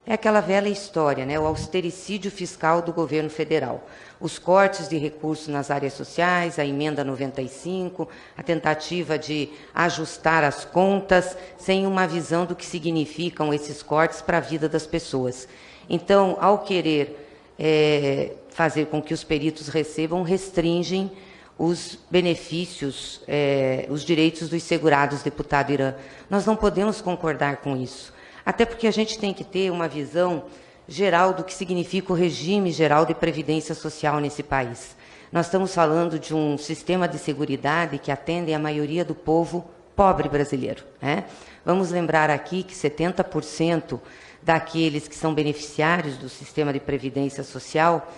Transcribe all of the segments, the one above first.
é aquela velha história, né? O austericídio fiscal do governo federal. Os cortes de recursos nas áreas sociais, a emenda 95, a tentativa de ajustar as contas, sem uma visão do que significam esses cortes para a vida das pessoas. Então, ao querer fazer com que os peritos recebam, restringem os benefícios, os direitos dos segurados, deputado Irã. Nós não podemos concordar com isso, até porque a gente tem que ter uma visão geral do que significa o regime geral de previdência social nesse país. Nós estamos falando de um sistema de seguridade que atende a maioria do povo pobre brasileiro, né? Vamos lembrar aqui que 70% daqueles que são beneficiários do sistema de previdência social,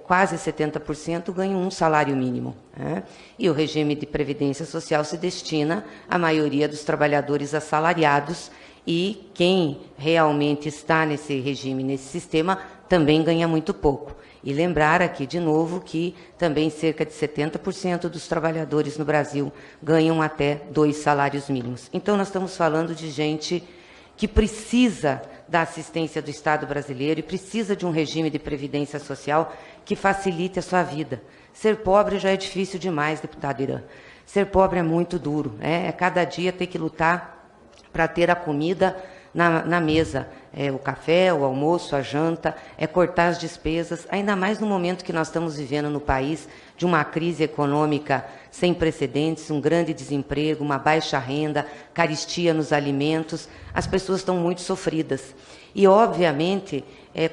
quase 70% ganham um salário mínimo, né? E o regime de previdência social se destina à maioria dos trabalhadores assalariados, e quem realmente está nesse regime, nesse sistema, também ganha muito pouco. E lembrar aqui, de novo, que também cerca de 70% dos trabalhadores no Brasil ganham até 2 salários mínimos. Então, nós estamos falando de gente que precisa da assistência do Estado brasileiro e precisa de um regime de previdência social que facilite a sua vida. Ser pobre já é difícil demais, deputado Irã. Ser pobre é muito duro, né? É cada dia ter que lutar para ter a comida na mesa, o café, o almoço, a janta, cortar as despesas, ainda mais no momento que nós estamos vivendo no país, de uma crise econômica sem precedentes, um grande desemprego, uma baixa renda, carestia nos alimentos, as pessoas estão muito sofridas. E, obviamente,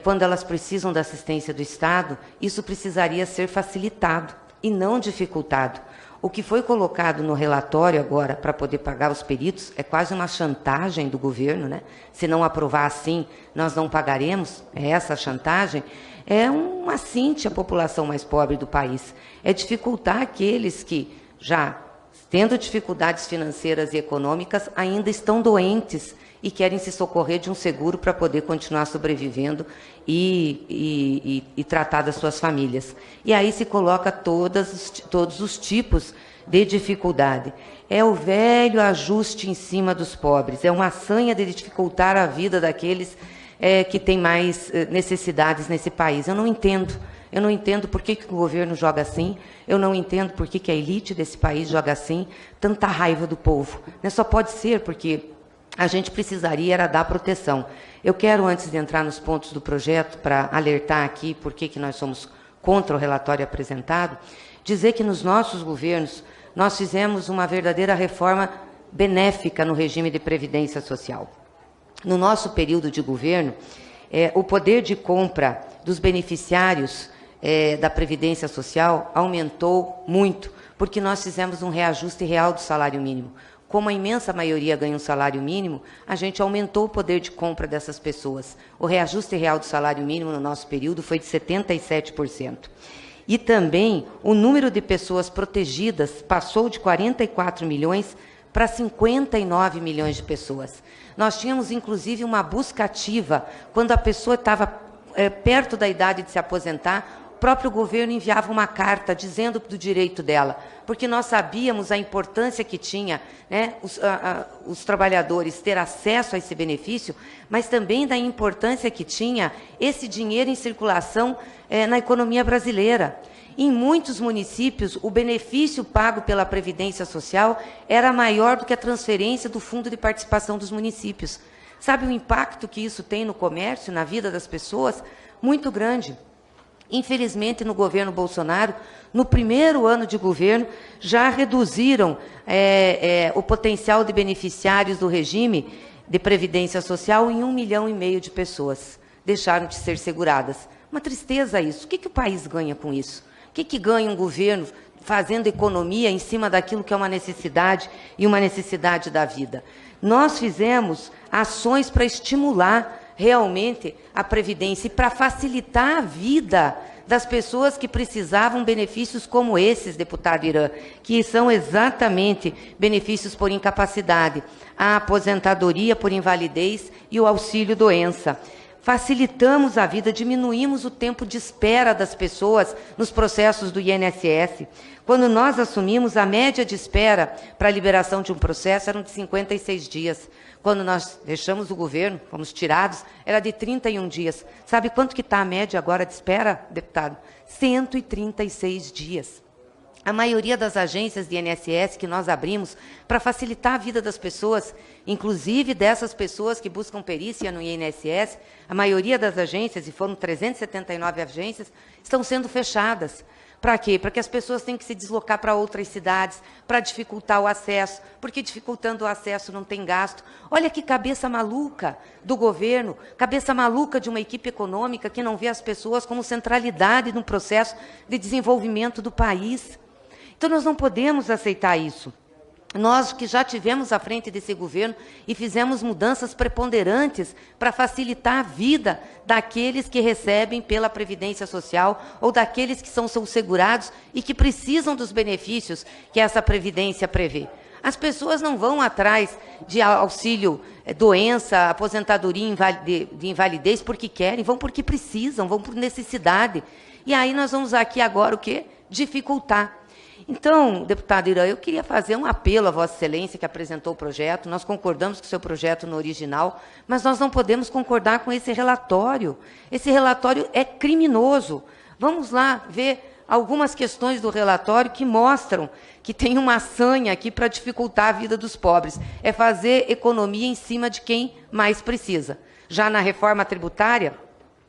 quando elas precisam da assistência do Estado, isso precisaria ser facilitado e não dificultado. O que foi colocado no relatório agora para poder pagar os peritos é quase uma chantagem do governo, né? Se não aprovar assim, nós não pagaremos. Essa chantagem é um assinte à população mais pobre do país. É dificultar aqueles que, já tendo dificuldades financeiras e econômicas, ainda estão doentes e querem se socorrer de um seguro para poder continuar sobrevivendo e tratar das suas famílias. E aí se coloca todos os tipos de dificuldade. É o velho ajuste em cima dos pobres, é uma sanha de dificultar a vida daqueles que têm mais necessidades nesse país. Eu não entendo por que o governo joga assim, eu não entendo por que a elite desse país joga assim, tanta raiva do povo. Só pode ser porque a gente precisaria era dar proteção. Eu quero, antes de entrar nos pontos do projeto, para alertar aqui por que nós somos contra o relatório apresentado, dizer que nos nossos governos nós fizemos uma verdadeira reforma benéfica no regime de previdência social. No nosso período de governo, o poder de compra dos beneficiários da Previdência Social aumentou muito, porque nós fizemos um reajuste real do salário mínimo. Como a imensa maioria ganha um salário mínimo, a gente aumentou o poder de compra dessas pessoas. O reajuste real do salário mínimo no nosso período foi de 77%. E também o número de pessoas protegidas passou de 44 milhões para 59 milhões de pessoas. Nós tínhamos, inclusive, uma busca ativa. Quando a pessoa estava perto da idade de se aposentar, o próprio governo enviava uma carta dizendo do direito dela, porque nós sabíamos a importância que tinha, né, os trabalhadores ter acesso a esse benefício, mas também da importância que tinha esse dinheiro em circulação na economia brasileira. Em muitos municípios, o benefício pago pela Previdência Social era maior do que a transferência do Fundo de Participação dos municípios. Sabe o impacto que isso tem no comércio, na vida das pessoas? Muito grande. Infelizmente, no governo Bolsonaro, no primeiro ano de governo, já reduziram o potencial de beneficiários do regime de Previdência Social em 1,5 milhão de pessoas. Deixaram de ser seguradas. Uma tristeza isso. O que o país ganha com isso? O que ganha um governo fazendo economia em cima daquilo que é uma necessidade e uma necessidade da vida? Nós fizemos ações para estimular realmente a Previdência e para facilitar a vida das pessoas que precisavam benefícios como esses, deputado Irã, que são exatamente benefícios por incapacidade, a aposentadoria por invalidez e o auxílio-doença. Facilitamos a vida, diminuímos o tempo de espera das pessoas nos processos do INSS. Quando nós assumimos, a média de espera para a liberação de um processo eram de 56 dias. Quando nós deixamos o governo, fomos tirados, era de 31 dias. Sabe quanto que está a média agora de espera, deputado? 136 dias. A maioria das agências de INSS que nós abrimos para facilitar a vida das pessoas, inclusive dessas pessoas que buscam perícia no INSS, a maioria das agências, e foram 379 agências, estão sendo fechadas. Para quê? Para que as pessoas tenham que se deslocar para outras cidades, para dificultar o acesso, porque dificultando o acesso não tem gasto. Olha que cabeça maluca do governo, cabeça maluca de uma equipe econômica que não vê as pessoas como centralidade no processo de desenvolvimento do país. Então, nós não podemos aceitar isso. Nós que já tivemos à frente desse governo e fizemos mudanças preponderantes para facilitar a vida daqueles que recebem pela Previdência Social ou daqueles que são segurados e que precisam dos benefícios que essa Previdência prevê. As pessoas não vão atrás de auxílio doença, aposentadoria de invalidez porque querem, vão porque precisam, vão por necessidade. E aí nós vamos aqui agora o quê? Dificultar. Então, deputado Irã, eu queria fazer um apelo à Vossa Excelência, que apresentou o projeto. Nós concordamos com o seu projeto no original, mas nós não podemos concordar com esse relatório. Esse relatório é criminoso. Vamos lá ver algumas questões do relatório que mostram que tem uma sanha aqui para dificultar a vida dos pobres. É fazer economia em cima de quem mais precisa. Já na reforma tributária,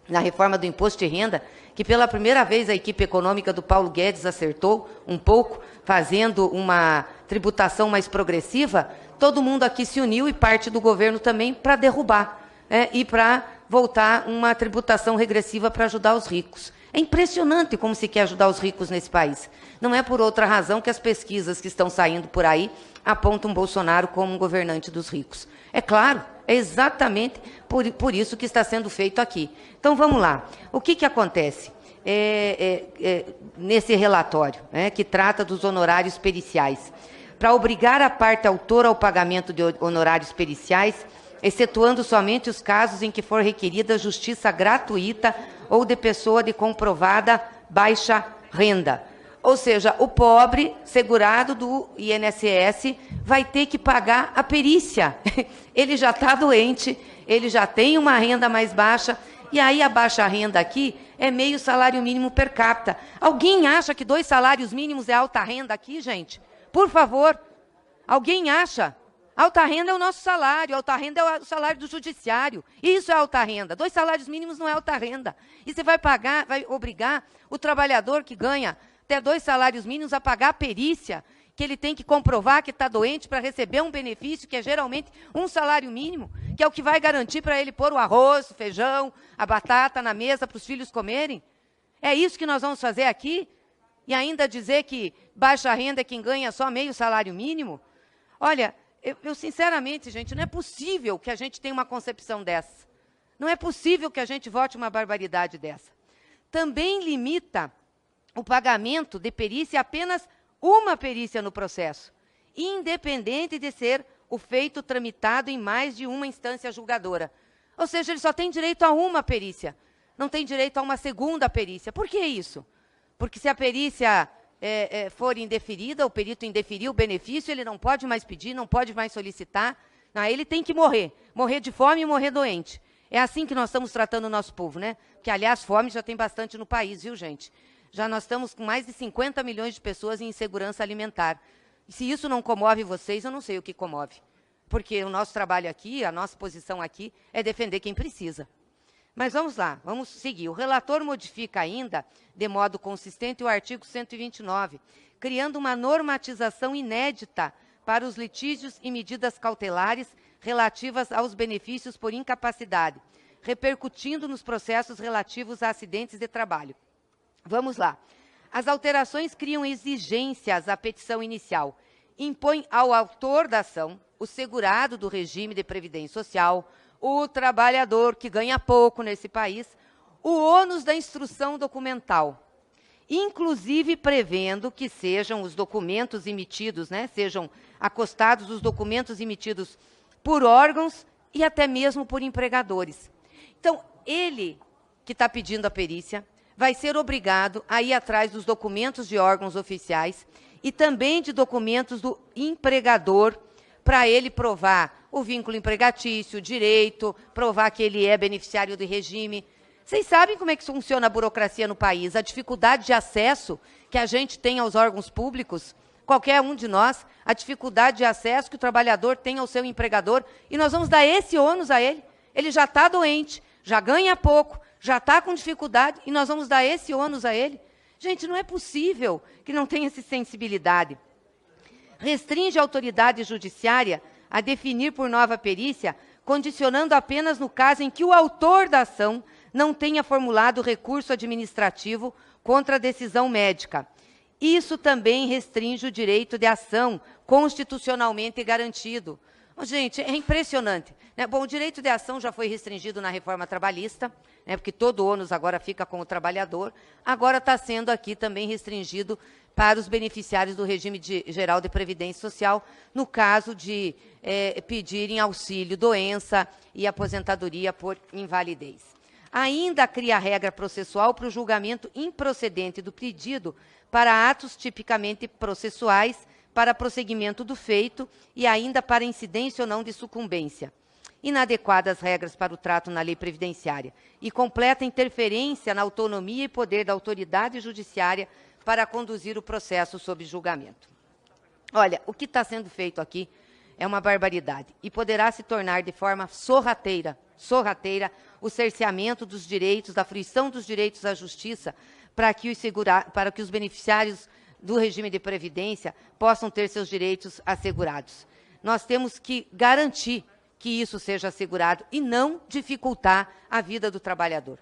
na reforma do imposto de renda, que pela primeira vez a equipe econômica do Paulo Guedes acertou um pouco, fazendo uma tributação mais progressiva, todo mundo aqui se uniu e parte do governo também para derrubar e para voltar uma tributação regressiva para ajudar os ricos. É impressionante como se quer ajudar os ricos nesse país. Não é por outra razão que as pesquisas que estão saindo por aí apontam Bolsonaro como um governante dos ricos. É claro, é exatamente por isso que está sendo feito aqui. Então, vamos lá. O que acontece nesse relatório, que trata dos honorários periciais? Para obrigar a parte autora ao pagamento de honorários periciais, excetuando somente os casos em que for requerida justiça gratuita ou de pessoa de comprovada baixa renda. Ou seja, o pobre segurado do INSS vai ter que pagar a perícia. Ele já está doente, ele já tem uma renda mais baixa, e aí a baixa renda aqui é meio salário mínimo per capita. Alguém acha que 2 salários mínimos é alta renda aqui, gente? Por favor, alguém acha? Alta renda é o nosso salário, alta renda é o salário do judiciário. Isso é alta renda. 2 salários mínimos não é alta renda. E você vai pagar, vai obrigar o trabalhador que ganha até 2 salários mínimos a pagar a perícia, que ele tem que comprovar que está doente para receber um benefício, que é geralmente um salário mínimo, que é o que vai garantir para ele pôr o arroz, o feijão, a batata na mesa para os filhos comerem. É isso que nós vamos fazer aqui? E ainda dizer que baixa renda é quem ganha só meio salário mínimo? Olha, eu sinceramente, gente, não é possível que a gente tenha uma concepção dessa. Não é possível que a gente vote uma barbaridade dessa. Também limita o pagamento de perícia apenas uma perícia no processo, independente de ser o feito tramitado em mais de uma instância julgadora. Ou seja, ele só tem direito a uma perícia, não tem direito a uma segunda perícia. Por que isso? Porque se a perícia for indeferida, o perito indeferiu o benefício, ele não pode mais pedir, não pode mais solicitar, ele tem que morrer de fome e morrer doente. É assim que nós estamos tratando o nosso povo, né? Que, aliás, fome já tem bastante no país, viu, gente? Já nós estamos com mais de 50 milhões de pessoas em insegurança alimentar. E se isso não comove vocês, eu não sei o que comove. Porque o nosso trabalho aqui, a nossa posição aqui, é defender quem precisa. Mas vamos lá, vamos seguir. O relator modifica ainda, de modo consistente, o artigo 129, criando uma normatização inédita para os litígios e medidas cautelares relativas aos benefícios por incapacidade, repercutindo nos processos relativos a acidentes de trabalho. Vamos lá. As alterações criam exigências à petição inicial, impõem ao autor da ação, o segurado do regime de previdência social, o trabalhador que ganha pouco nesse país, o ônus da instrução documental, inclusive prevendo que sejam os documentos emitidos, sejam acostados os documentos emitidos por órgãos e até mesmo por empregadores. Então, ele que está pedindo a perícia vai ser obrigado a ir atrás dos documentos de órgãos oficiais e também de documentos do empregador para ele provar o vínculo empregatício, o direito, provar que ele é beneficiário do regime. Vocês sabem como é que funciona a burocracia no país, a dificuldade de acesso que a gente tem aos órgãos públicos, qualquer um de nós, a dificuldade de acesso que o trabalhador tem ao seu empregador, e nós vamos dar esse ônus a ele. Ele já está doente, já ganha pouco, já está com dificuldade, e nós vamos dar esse ônus a ele. Gente, não é possível que não tenha essa sensibilidade. Restringe a autoridade judiciária a definir por nova perícia, condicionando apenas no caso em que o autor da ação não tenha formulado recurso administrativo contra a decisão médica. Isso também restringe o direito de ação constitucionalmente garantido. Gente, é impressionante, né? Bom, o direito de ação já foi restringido na reforma trabalhista, né, porque todo o ônus agora fica com o trabalhador, agora está sendo aqui também restringido para os beneficiários do regime geral de previdência social, no caso de pedirem auxílio, doença e aposentadoria por invalidez. Ainda cria regra processual para o julgamento improcedente do pedido para atos tipicamente processuais, para prosseguimento do feito e ainda para incidência ou não de sucumbência. Inadequadas regras para o trato na lei previdenciária e completa interferência na autonomia e poder da autoridade judiciária para conduzir o processo sob julgamento. Olha, o que está sendo feito aqui é uma barbaridade e poderá se tornar de forma sorrateira o cerceamento dos direitos, da fruição dos direitos à justiça, para que os beneficiários do regime de previdência possam ter seus direitos assegurados. Nós temos que garantir que isso seja assegurado e não dificultar a vida do trabalhador.